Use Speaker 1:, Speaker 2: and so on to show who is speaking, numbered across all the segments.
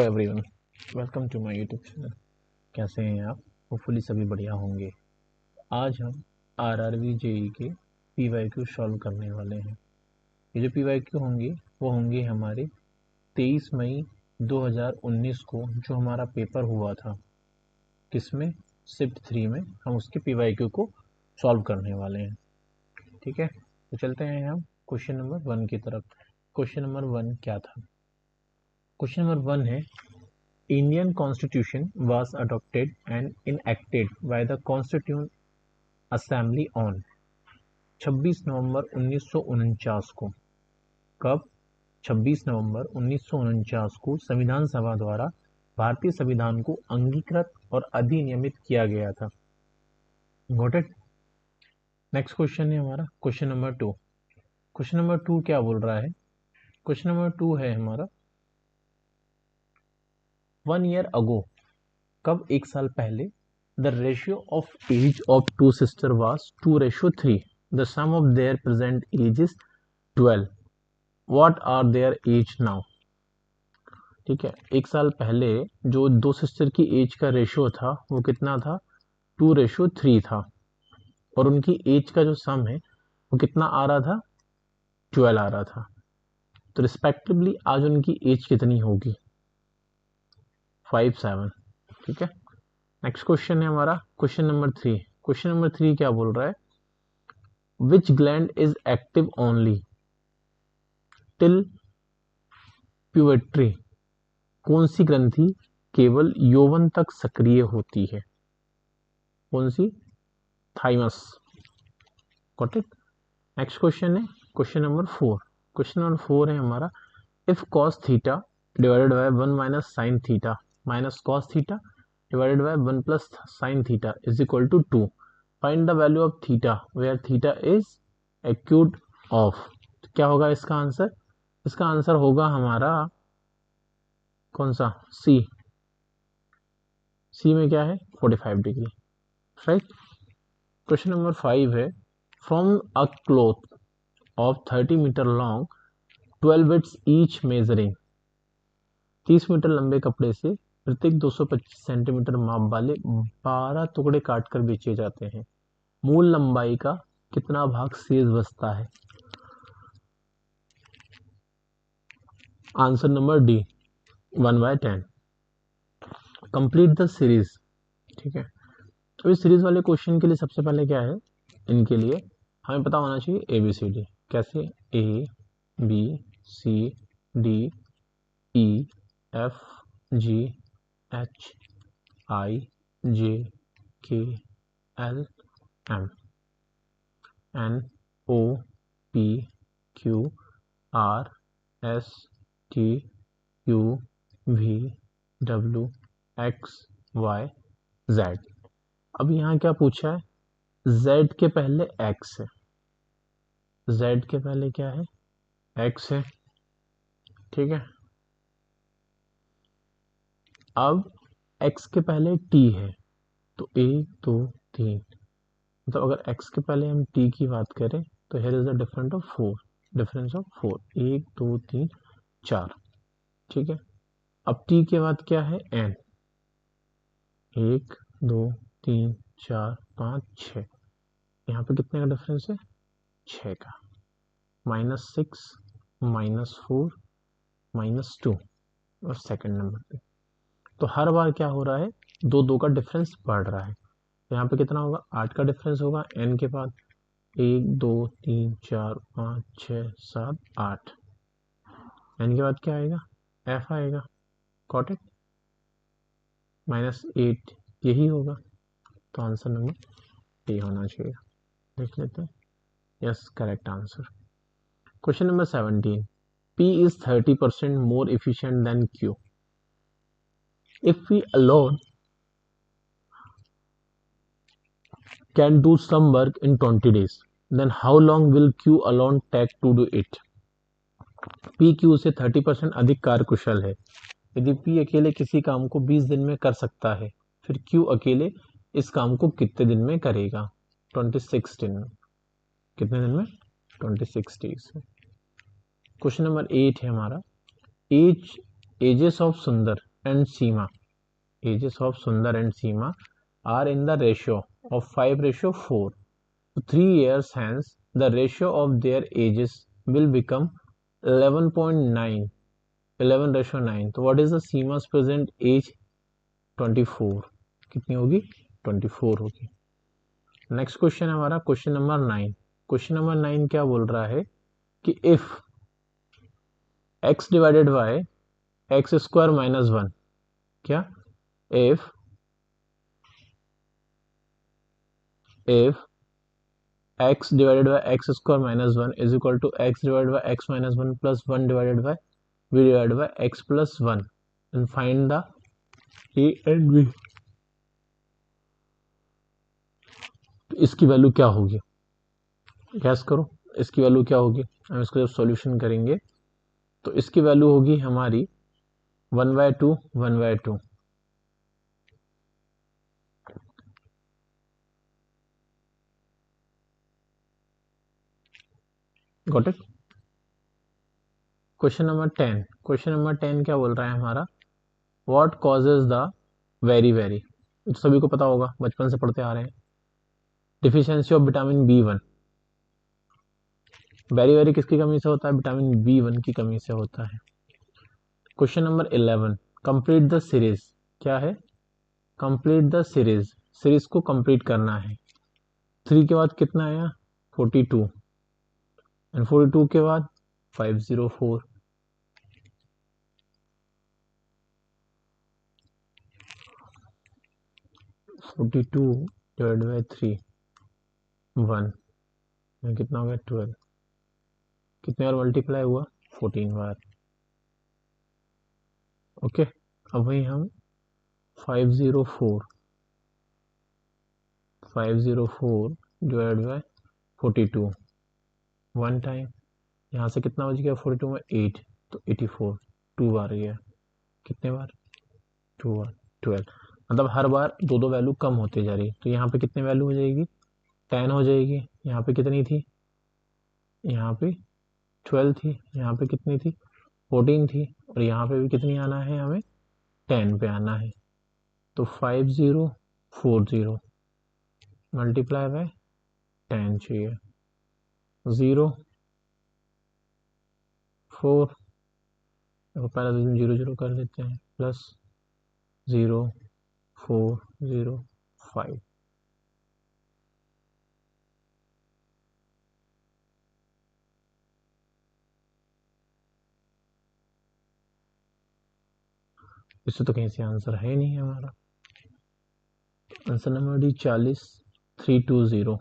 Speaker 1: Everyone, welcome to my YouTube channel. कैसे हैं आप? होपफुली सभी बढ़िया होंगे। आज हम आरआरबी जेई के पीवाईक्यू सॉल्व करने वाले हैं। ये जो पीवाईक्यू होंगे वो होंगे हमारे 23 मई 2019 को जो हमारा पेपर हुआ था, किसमें? शिफ्ट 3 में। हम उसके पीवाईक्यू को सॉल्व करने वाले हैं। ठीक है, तो चलते हैं हम क्वेश्चन नंबर 1 की तरफ। क्वेश्चन नंबर 1 क्या था? क्वेश्चन नंबर 1 है, Indian Constitution was adopted and enacted by the Constituent Assembly on 26 नवंबर 1949 को। कब? 26 नवंबर 1949 को संविधान सभा द्वारा भारतीय संविधान को अंगीकृत और अधिनियमित किया गया था। Got it? नेक्स्ट क्वेश्चन है हमारा क्वेश्चन नंबर 2। क्वेश्चन नंबर 2 क्या बोल रहा है? क्वेश्चन नंबर 2 है हमारा 1 year ago, कब? एक साल पहले, the ratio of age of two sister was 2:3. The sum of their present age is 12. What are their age now? ठीक है, एक साल पहले जो दो सिस्टर की एज का रेशियो था वो कितना था? 2:3 था, और उनकी एज का जो सम है वो कितना आ रहा था? 12 आ रहा था। तो रिस्पेक्टिवली आज उनकी एज कितनी होगी? 5-7। ठीक है, नेक्स्ट क्वेश्चन है हमारा क्वेश्चन नंबर 3। क्वेश्चन नंबर 3 क्या बोल रहा है? विच gland is active only till puberty? कौन सी ग्रंथि केवल यौवन तक सक्रिय होती है? कौन सी? Thymus. Got it? Next question है क्वेश्चन नंबर 4। क्वेश्चन नंबर 4 है हमारा, if cos theta divided by 1 minus sine theta minus cos theta divided by 1 plus sin theta is equal to 2. Find the value of theta where theta is acute of. तो क्या होगा इसका answer? इसका answer होगा हमारा कौन सा? सी। सी में क्या है? 45 डिग्री। राइट। क्वेश्चन नंबर 5 है, from a cloth of 30 metre long 12 bits each measuring, 30 metre लंबे कपड़े से प्रत्येक 225 सेंटीमीटर माप वाले 12 टुकड़े काटकर बेचे जाते हैं। मूल लंबाई का कितना भाग शेष बचता है? Answer number D, 1/10। Complete the series. ठीक है, तो इस सीरीज वाले क्वेश्चन के लिए सबसे पहले क्या है, इनके लिए हमें पता होना चाहिए ABCD। कैसे? ABCDEFGHIJKLM NOPQRSTUVWXYZ। अब यहाँ क्या पूछा है? Z के पहले X है, Z के पहले क्या है? X है। ठीक है, अब X के पहले T है, तो 1 2 3, मतलब अगर X के पहले हम T की बात करें तो here is the difference of 4, 1 2 3 4। ठीक है, अब T के बाद क्या है? N, 1 2 3 4 5 6, यहाँ पे कितने का डिफरेंस है? 6 का। -6 -4 -2 और सेकंड नंबर पे। तो हर बार क्या हो रहा है? 2 2 का डिफरेंस बढ़ रहा है। यहाँ पे कितना होगा? 8 का डिफरेंस होगा N के बाद। 1 2 3 4 5 6 7 8। N के बाद क्या आएगा? F आएगा। Got it? -8 यही होगा, तो आंसर नंबर ए होना चाहिए। देख लेते हैं। Yes, correct answer. Question number 17, P is 30% more efficient than Q. If P alone can do some work in 20 days, then how long will Q alone take to do it? P Q से 30% अधिक कार्यकुशल है। यदि P अकेले किसी काम को 20 दिन में कर सकता है, फिर Q अकेले इस काम को कितने दिन में करेगा? 26 दिन में। कितने दिन में? 26 डेज में। क्वेश्चन नंबर 8 है हमारा, एजेस ऑफ सुंदर and Seema, ages of Sundar and Seema are in the ratio of 5:4. 3 years hence, the ratio of their ages will become 11.9, 11:9. तो what is the Seema's present age? 24. कितनी होगी? 24 होगी. Next question हमारा question number 9. Question number 9 क्या बोल रहा है कि if x divided by X square minus 1, क्या if x divided by X square minus 1 is equal to x divided by x minus 1 plus 1 divided by v divided by x plus 1 and find the a and b. इसकी value क्या होगी? Gas करो इसकी value क्या होगी. हम इसको जब सॉल्यूशन करेंगे तो इसकी वैल्यू होगी हमारी 1/2 1/2. Got it. Question number 10. Question number 10 क्या बोल रहा है हमारा? What causes the very very, सभी को पता होगा, बचपन से पढ़ते आ रहे हैं. Deficiency of vitamin B1. Very very किसकी कमी से होता है? विटामिन B1 की कमी से होता है. Question number 11. Complete the series. क्या है? Complete the series. सीरीज को कंप्लीट करना है. 3 के बाद कितना आया? 42 एंड 42 के बाद 504. 42 डिवाइड बाय 3 1 कितना हो गया? 12. कितने बार मल्टीप्लाई हुआ? 14 बार. ओके. अब वही हम 504 डिवाइड बाय 42 वन टाइम. यहाँ से कितना बच गया? 42 में 8 तो 84. 2 बार गया. कितने बार? 2 बार. 12. मतलब हर बार दो दो वैल्यू कम होते जा रही. तो यहाँ पे कितनी वैल्यू हो जाएगी? 10 हो जाएगी. यहाँ पे कितनी थी? यहाँ पे 12 थी. यहाँ पे कितनी थी? 14 थी. और यहाँ पे भी कितनी आना है? हमें 10 पे आना है. तो 5040 मल्टीप्लाई बाय 10 चाहिए. 0 4, पहले तो 0 0 कर देते हैं, प्लस 0 4 0 5. इससे तो कहीं से आंसर है नहीं हमारा. Answer number D 40 320.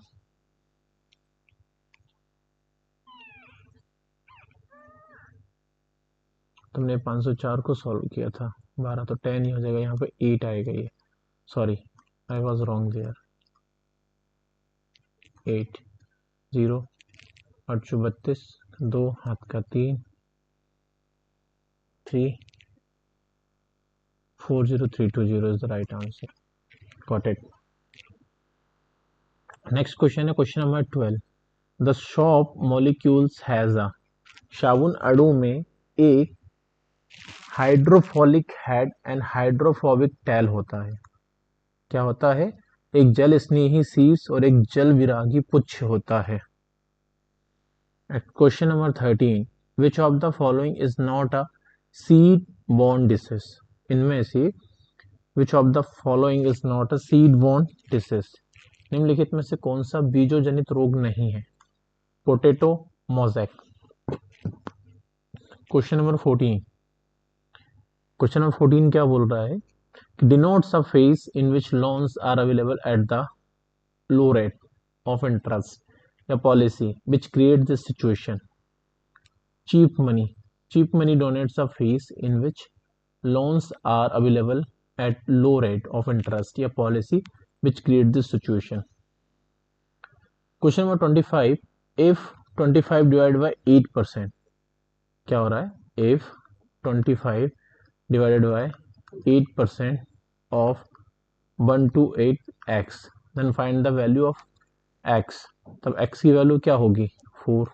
Speaker 1: तुमने 504 को सॉल्व किया था. 12 तो 10 ही हो जाएगा. यहाँ पे 8 आएगा. ये sorry I was wrong there. 8 0 8 32 2 हाथ का 3 3 40320 is the right answer. Got it. Next question है question number 12. The shop molecules has a. साबुन अणु में एक हाइड्रोफोलिक हेड एंड हाइड्रोफोबिक टेल होता है. क्या होता है? एक जल स्नेही शीर्ष और एक जल विरागी पुच्छ होता है. Question number 13. Which of the following is not a seed borne disease. इनमें से which of the following is not a seed borne disease. निम्नलिखित में से कौन सा बीजोजनित रोग नहीं है? Potato mosaic. Question number 14. Question number 14 क्या बोल रहा है कि denotes a phase in which loans are available at the low rate of interest या policy which create this situation. Cheap money. Cheap money denotes a phase in which loans are available at low rate of interest या policy which create this situation. Question number 25. If 25 divided by 8%, क्या हो रहा है? If 25 divided by 8% of 128x, then find the value of x. तब x की value क्या होगी? 4.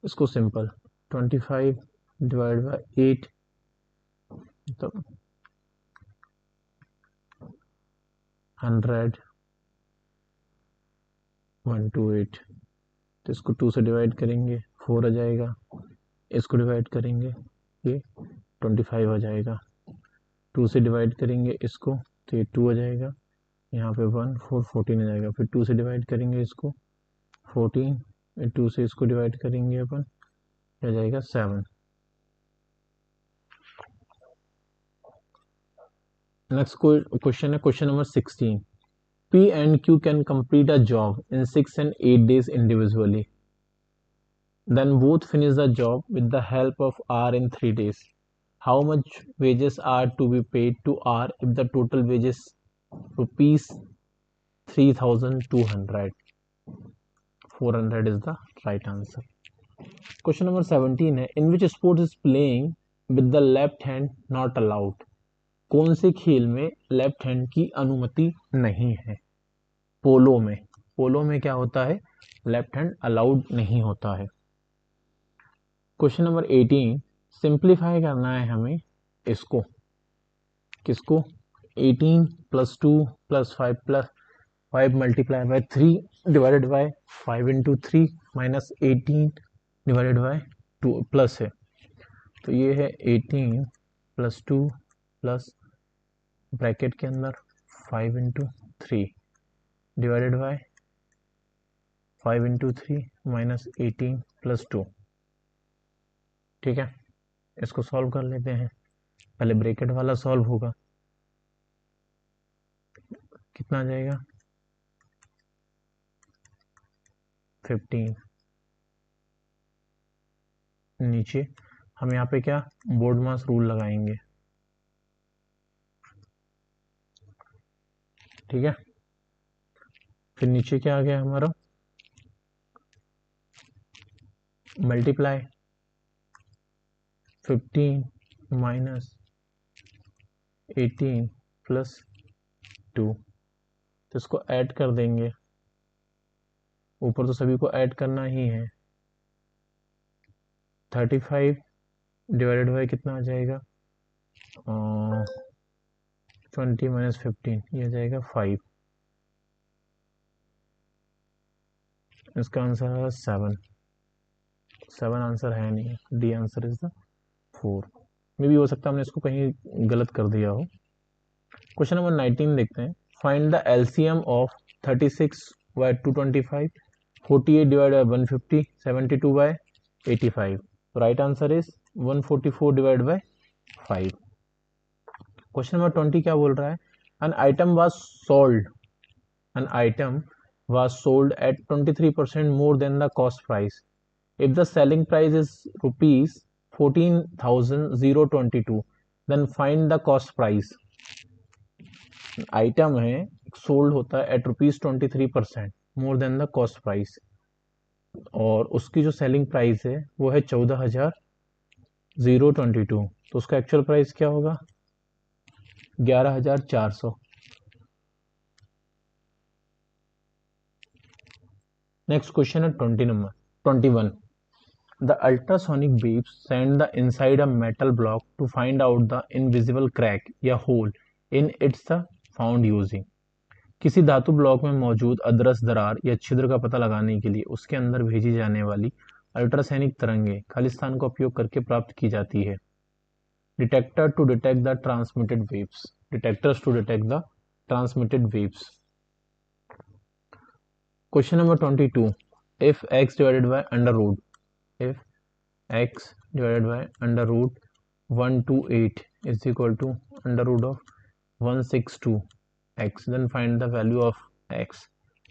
Speaker 1: इसको सिंपल 25 डिवाइड बाय 8 तो 100 128, तो इसको 2 से डिवाइड करेंगे 4 आ जाएगा, इसको डिवाइड करेंगे ये 25 आ जाएगा, 2 से डिवाइड करेंगे इसको तो ये 2 आ जाएगा, यहाँ पे 1 4 14 आ जाएगा, फिर 2 से डिवाइड करेंगे इसको 14, 2 से इसको डिवाइड करेंगे अपन, आ जाएगा 7। नेक्स्ट क्वेश्चन है question number 16। P and Q can complete a job in 6 and 8 days individually. Then both finish the job with the help of R in 3 days. How much wages are to be paid to R if the total wages rupees 3,200? 400 is the right answer. Question number 17 है in which sport is playing with the left hand not allowed? कौन से खेल में left hand की अनुमति नहीं है? पोलो में। पोलो में क्या होता है? लेफ्ट हैंड अलाउड नहीं होता है। क्वेश्चन नंबर 18, सिंप्लीफाई करना है हमें इसको, किसको? 18 plus 2 plus 5 multiply by 3 divided by 5 into 3 minus 18 divided by 2 plus है, तो ये है 18 प्लस 2 प्लस ब्रैकेट के अंदर 5 into 3 divided by 5 into 3 minus 18 plus 2। ठीक है, इसको सॉल्व कर लेते हैं। पहले ब्रैकेट वाला सॉल्व होगा, कितना आ जाएगा? 15। नीचे हम यहाँ पे क्या बोर्ड मास रूल लगाएंगे, ठीक है। फिर नीचे क्या आ गया हमारा? मल्टीप्लाई 15 माइनस 18 प्लस 2, तो इसको ऐड कर देंगे, ऊपर तो सभी को ऐड करना ही है। 35 डिवाइडेड बाय कितना आ जाएगा? 20 माइनस 15, ये आ जाएगा 5। इसका आंसर है 7। 7 आंसर है नहीं, डी आंसर इज द 4। मे भी हो सकता है हमने इसको कहीं गलत कर दिया हो। क्वेश्चन नंबर 19 देखते हैं। Find the LCM of 36 by 225, 48 divide by 150, 72 by 85। Right answer is 144 divide by 5। Question number 20 क्या बोल रहा है? An item was sold, an item was sold at 23% more than the cost price. If the selling price is rupees 14,022, then find the cost price. Item है, sold होता है at rupees 23% more than the cost price, और उसकी जो selling price है वो है 14,022, तो उसका एक्चुअल प्राइस क्या होगा? 11,400। नेक्स्ट क्वेश्चन है 21। The ultrasonic waves send the inside a metal block to find out the invisible crack या hole in its found using. किसी धातु ब्लॉक में मौजूद अदृश्य दरार या छिद्र का पता लगाने के लिए उसके अंदर भेजी जाने वाली अल्ट्रासैनिक तरंगें खालिस्तान का उपयोग करके प्राप्त की जाती है। Detector to detect the transmitted waves, detectors to detect the transmitted waves. Question number 22, if x divided by under root, if x divided by under root 128 is equal to under root of 162 x, then find the value of x।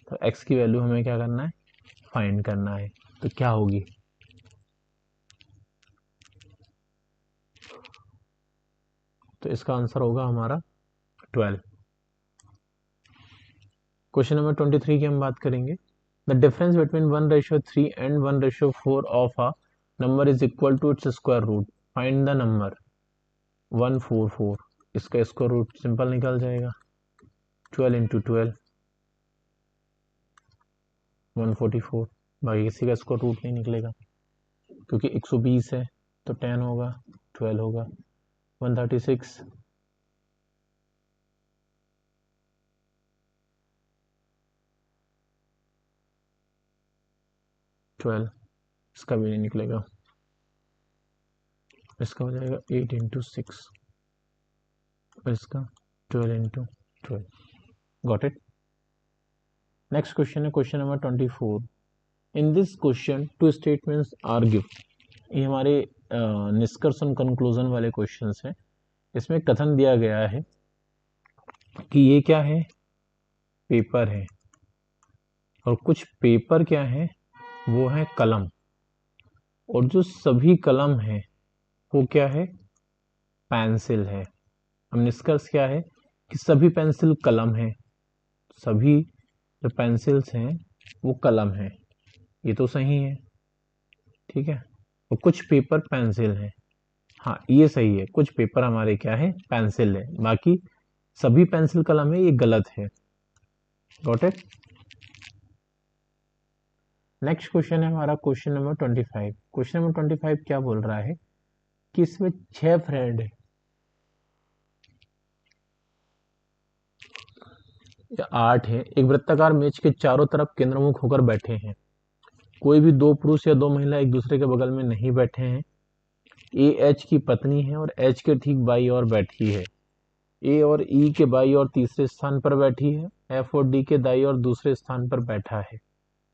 Speaker 1: तो x की value हमें क्या करना है? Find करना है। तो क्या होगी? तो इसका आंसर होगा हमारा 12। क्वेश्चन नंबर 23 की हम बात करेंगे। The difference between 1:3 and 1:4 of a number is equal to its square root, find the number. 144, इसका स्क्वायर रूट सिंपल निकल जाएगा, 12 इंटू 12 144। बाकी किसी का स्क्वायर रूट नहीं निकलेगा, क्योंकि 120 है तो 10 होगा, 12 होगा। 136, 12, इसका भी नहीं निकलेगा, इसका हो जाएगा 8 इंटू 6 और इसका 12 into 12. Got it. Next question है question number 24. In this question two statements are given. ये हमारे निष्कर्ष और कंक्लूजन वाले क्वेश्चंस हैं. इसमें कथन दिया गया है कि ये क्या है, पेपर है, और कुछ पेपर क्या है, वो है कलम, और जो सभी कलम है वो क्या है, पेंसिल है. अब निष्कर्ष क्या है कि सभी पेंसिल कलम है, सभी जो पेंसिल्स हैं वो कलम है. ये तो सही है, ठीक है. और कुछ पेपर पेंसिल है, हाँ ये सही है, कुछ पेपर हमारे क्या है, पेंसिल है, बाकी सभी पेंसिल कलम है, ये गलत है. Got it. नेक्स्ट क्वेश्चन है हमारा क्वेश्चन नंबर 25. क्वेश्चन नंबर 25 क्या बोल रहा है कि इसमें 6 फ्रेंड या 8 है, एक वृत्ताकार मेज के चारों तरफ केंद्रमुख होकर बैठे हैं. कोई भी 2 पुरुष या 2 महिला एक दूसरे के बगल में नहीं बैठे हैं. ए एच की पत्नी है और एच के ठीक बाई ओर बैठी है. ए और ई के बाई और तीसरे स्थान पर बैठी है. एफ और डी के दाई और दूसरे स्थान पर बैठा है.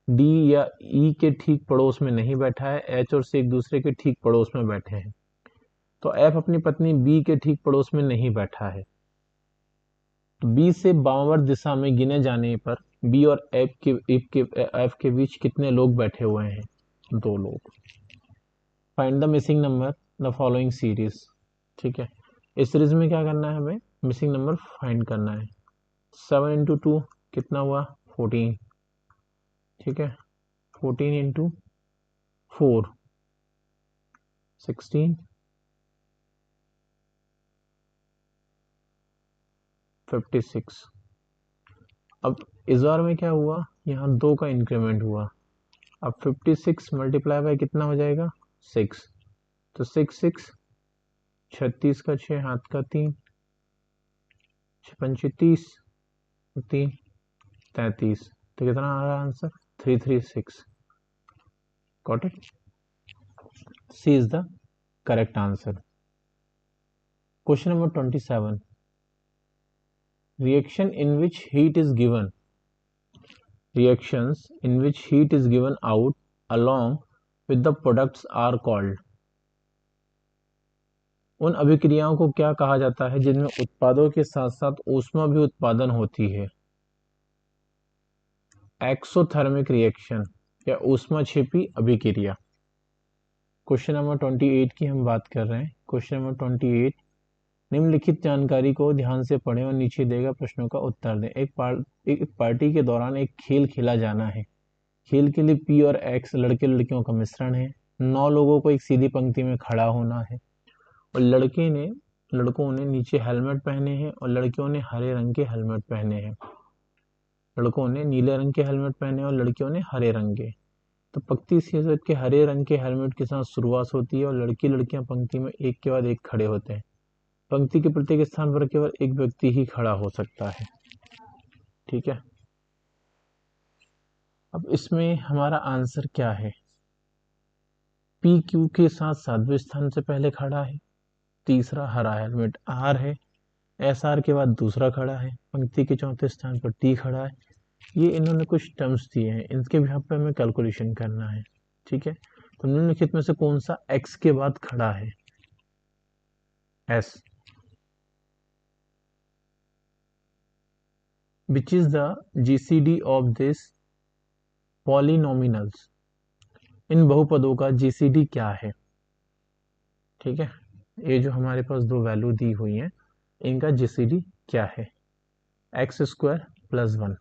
Speaker 1: डी या ई के ठीक पड़ोस में नहीं बैठा है. एच और सी एक दूसरे के ठीक पड़ोस में बैठे हैं. तो एफ अपनी पत्नी बी के ठीक पड़ोस में नहीं बैठा है. तो बी से बामावर्त दिशा में गिने जाने पर बी और एफ के बीच कितने लोग बैठे हुए हैं, 2 लोग. Find the missing number the following series. ठीक है, इस सीरीज में क्या करना है, हमें मिसिंग नंबर फाइंड करना है. 7 इंटू 2 कितना हुआ, 14. ठीक है, 14 इंटू 4 16, 56. अब इस बार में क्या हुआ, यहाँ 2 का इंक्रीमेंट हुआ. अब 56 मल्टीप्लाई बाय कितना हो जाएगा, 6. तो 6 6 36 का 6 हाथ का 3, 35 3 33. तो कितना आ रहा है answer, 336. Got it. C is the correct answer. Question number 27. Reaction in which heat is given. Reactions in which heat is given out along with the products are called. उन अभिक्रियाओं को क्या कहा जाता है जिनमें उत्पादों के साथ साथ ऊष्मा भी उत्पादन होती है. एक्सोथर्मिक रिएक्शन या ऊष्माक्षेपी अभिक्रिया. क्वेश्चन नंबर 28 की हम बात कर रहे हैं. Question number 28. निम्नलिखित जानकारी को ध्यान से पढ़ें और नीचे दिए गए प्रश्नों का उत्तर दें. एक पार्टी के दौरान एक खेल खेला जाना है. खेल के लिए पी और एक्स लड़के लड़कियों का मिश्रण है. 9 लोगों को एक सीधी पंक्ति में खड़ा होना है और लड़कों ने नीचे हेलमेट पहने हैं और लड़कियों ने हरे रंग के हेलमेट पहने हैं. लड़कों ने नीले रंग के हेलमेट पहने और लड़कियों ने हरे रंग के. तो पंक्ति शीर्षक के हरे रंग के हेलमेट के साथ शुरुआत होती है और लड़कियां पंक्ति में एक के बाद एक खड़े होते हैं. पंक्ति के प्रत्येक स्थान पर केवल एक व्यक्ति ही खड़ा हो सकता है. ठीक है, अब इसमें हमारा आंसर क्या है, पी क्यू के साथ 7वें स्थान से पहले खड़ा है. तीसरा हरा हेलमेट आर है. एस आर के बाद दूसरा खड़ा है. पंक्ति के 4थे स्थान पर टी खड़ा है. ये इन्होंने कुछ टर्म्स दिए हैं, इनके भी पे हमें कैलकुलेशन करना है. ठीक है, तो निम्नलिखित में से कौन सा एक्स के बाद खड़ा है, S. Which is the GCD of this polynomials. इन बहुपदों का GCD क्या है. ठीक है, ये जो हमारे पास 2 वैल्यू दी हुई हैं, इनका GCD क्या है, एक्स स्क्वायर प्लस 1.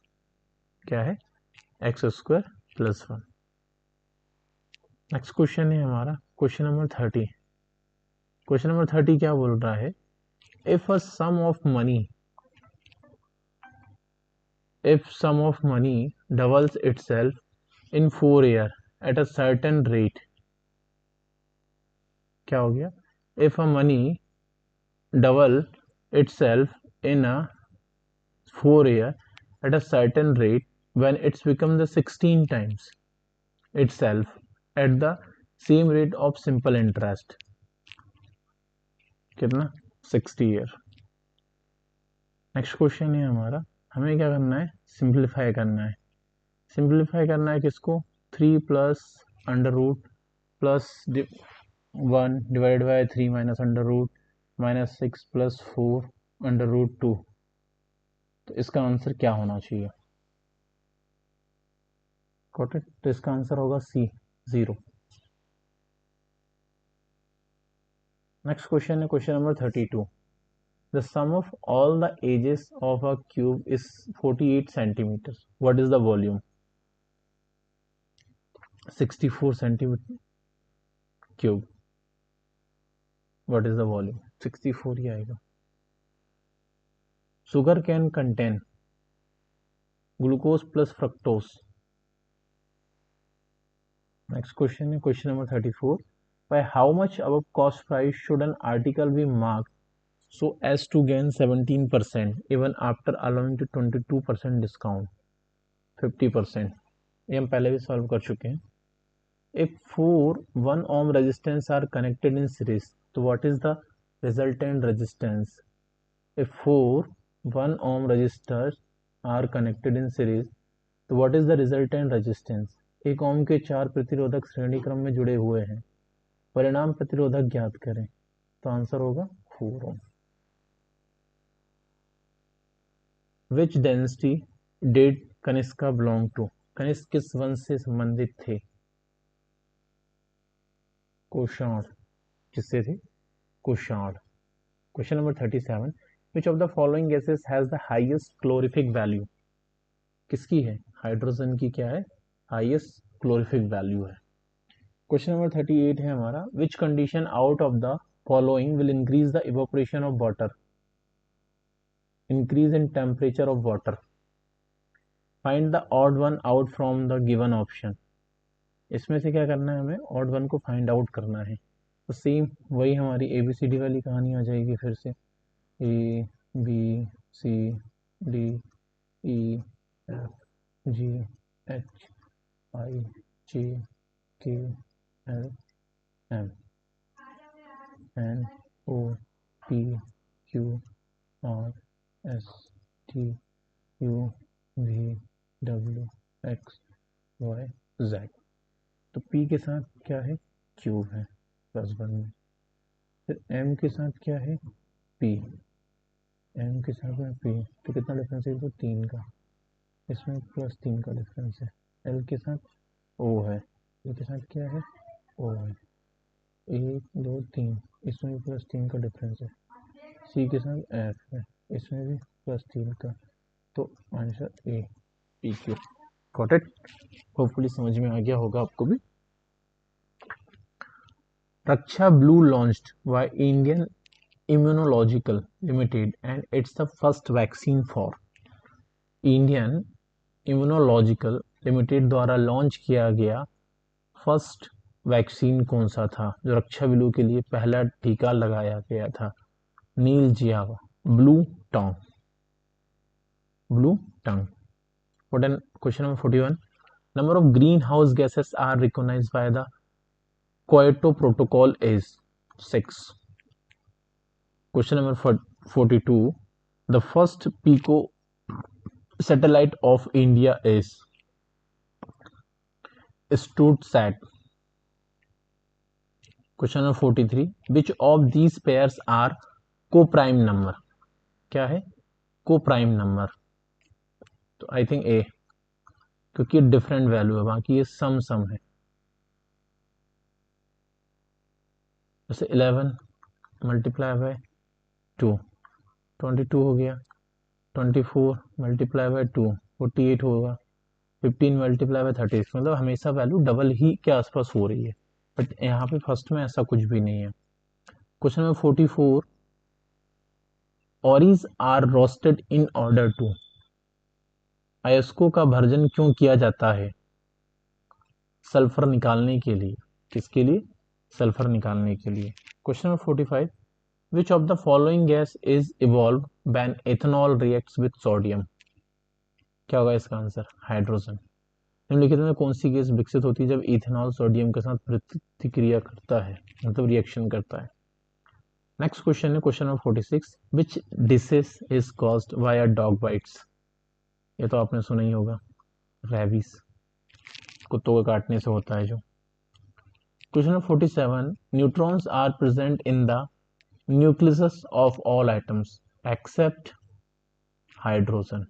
Speaker 1: क्या है, x square plus 1. Next question है हमारा क्वेश्चन नंबर 30. क्वेश्चन नंबर 30 क्या बोल रहा है, if sum of money doubles itself in 4 years at a certain rate. क्या हो गया, if a money double itself in a 4 year at a certain rate when it's become the 16 times itself at the same rate of simple interest. कितना 60 year. Next question है हमारा, हमें क्या करना है, सिंप्लीफाई करना है। सिंप्लीफाई करना है किसको, 3 plus under root plus 1 divide by 3 minus under root minus 6 plus 4 under root 2। तो इसका आंसर क्या होना चाहिए, गॉट इट। तो इसका आंसर होगा सी, 0। नेक्स्ट क्वेश्चन है question number 32। The sum of all the edges of a cube is 48 centimeters. What is the volume? 64 centimeter cube. What is the volume? 64 ही आएगा। Sugar can contain glucose plus fructose. Next question है question number 34. By how much above cost price should an article be marked so as to gain 17% even after allowing to 22% discount, 50%? ये हम पहले भी solve कर चुके हैं। If 4 1 ohm resistance are connected in series, so what is the resultant resistance? If 4 1 ohm resistors are connected in series, तो what is the resultant resistance? 1 ओम के 4 प्रतिरोधक श्रेणी क्रम में जुड़े हुए हैं, परिणाम प्रतिरोधक ज्ञात करें। तो आंसर होगा 4 ओम। Which density did Kanishka belong to? Kanishka किस वंश से संबंधित थे? कुषाण। किससे थे? Kushan. Question number 37। Which of the following gases has the highest calorific value? किसकी है? हाइड्रोजन की क्या है? हाईएस्ट क्लोरिफिक वैल्यू है। क्वेश्चन नंबर 38 है हमारा, Which condition out of the following will increase the evaporation of water? Increase in temperature of water. Find the odd one out from the given option. इसमें से क्या करना है, हमें odd one को फाइंड आउट करना है। तो सेम वही हमारी ABCD वाली कहानी आ जाएगी फिर से, ABCD EFGHIJKLM NOPQRSTUVWXYZ। तो P के साथ क्या है, क्यूब है प्लस 1 में। फिर M के साथ क्या है, P, M के साथ में P, तो कितना डिफरेंस है, तो 3 का, इसमें प्लस 3 का डिफरेंस है। L के साथ O है, L के साथ क्या है, O है, 1 2 3, इसमें भी प्लस 3 का डिफरेंस है। C के साथ F है, इसमें भी प्लस 3 का। तो answer A, PQ। Got it. Hopefully समझ में आ गया होगा आपको भी। Raksha blue launched by Indian immunological limited and it's the first vaccine for. Indian immunological limited द्वारा लॉन्च किया गया फर्स्ट वैक्सीन कौन सा था, जो रक्षा ब्लू के लिए पहला टीका लगाया गया था? नील जियावा, blue tongue, blue tongue. Question number 41। Number of green house gases are recognised by the Kyoto protocol is 6। Question number 42। The first pico satellite of India is STUDSAT. Question number 43। Which of these pairs are co prime number? क्या है, को prime number? तो I think ए, क्योंकि different value है, बाकी ये सम है। जैसे 11 मल्टीप्लाई बाय 2 22 हो गया, 24 मल्टीप्लाई बाय 2 48 होगा, 15 मल्टीप्लाई बाय 30, मतलब हमेशा वैल्यू डबल ही के आसपास हो रही है, बट यहाँ पे फर्स्ट में ऐसा कुछ भी नहीं है। Question number 44। Ores are roasted in order to. अयस्कों का भर्जन क्यों किया जाता है? सल्फर निकालने के लिए। किसके लिए? सल्फर निकालने के लिए। Question number 45। Which of the following gas is evolve when ethanol reacts with sodium? क्या होगा इसका आंसर? हाइड्रोजन। निम्नलिखित में कौन सी गैस विकसित होती है जब इथेनॉल सोडियम के साथ प्रतिक्रिया करता है, मतलब रिएक्शन करता है? नेक्स्ट क्वेश्चन है question number 46, which disease is caused by a dog bytes? ये तो आपने सुना ही होगा, रेबीज, कुत्तों के काटने से होता है जो। Question number 47, neutrons are present in the nucleus of all atoms except hydrogen.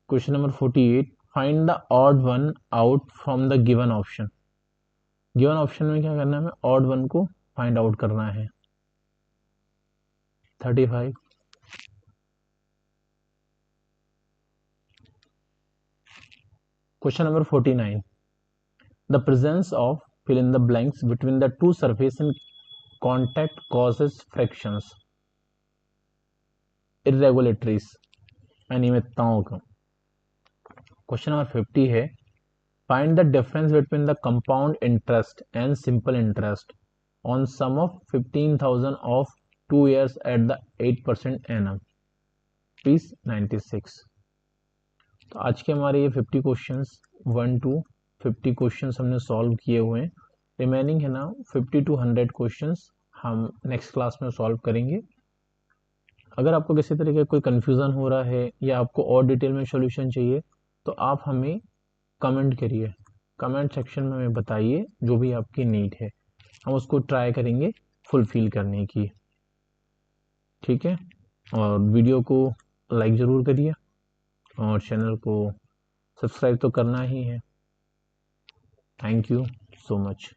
Speaker 1: Question number 48, find the odd one out from the given option. Given option में क्या करना है हमें? ऑड वन को फाइंड आउट करना है। 35, question number 49, the presence of fill in the blanks between the two surface in contact causes frictions, irregularities, अनियमितताओं का। क्वेश्चन नंबर 50 है, find the difference between the compound interest and simple interest on sum of 15,000 of 2 years at the 8% annum, piece 96। तो आज के हमारे ये 50 questions 1 to 50 questions हमने solve किए हुए हैं। रिमेनिंग है ना 50 to 100 क्वेश्चंस हम नेक्स्ट क्लास में सॉल्व करेंगे। अगर आपको किसी तरीके का कोई कंफ्यूजन हो रहा है या आपको और डिटेल में सॉल्यूशन चाहिए तो आप हमें कमेंट करिए, कमेंट सेक्शन में हमें बताइए जो भी आपकी नीड है, हम उसको ट्राई करेंगे फुलफिल करने की। ठीक है, और वीडियो को लाइक ज़रूर करिए और चैनल को सब्सक्राइब तो करना ही है। Thank you so much.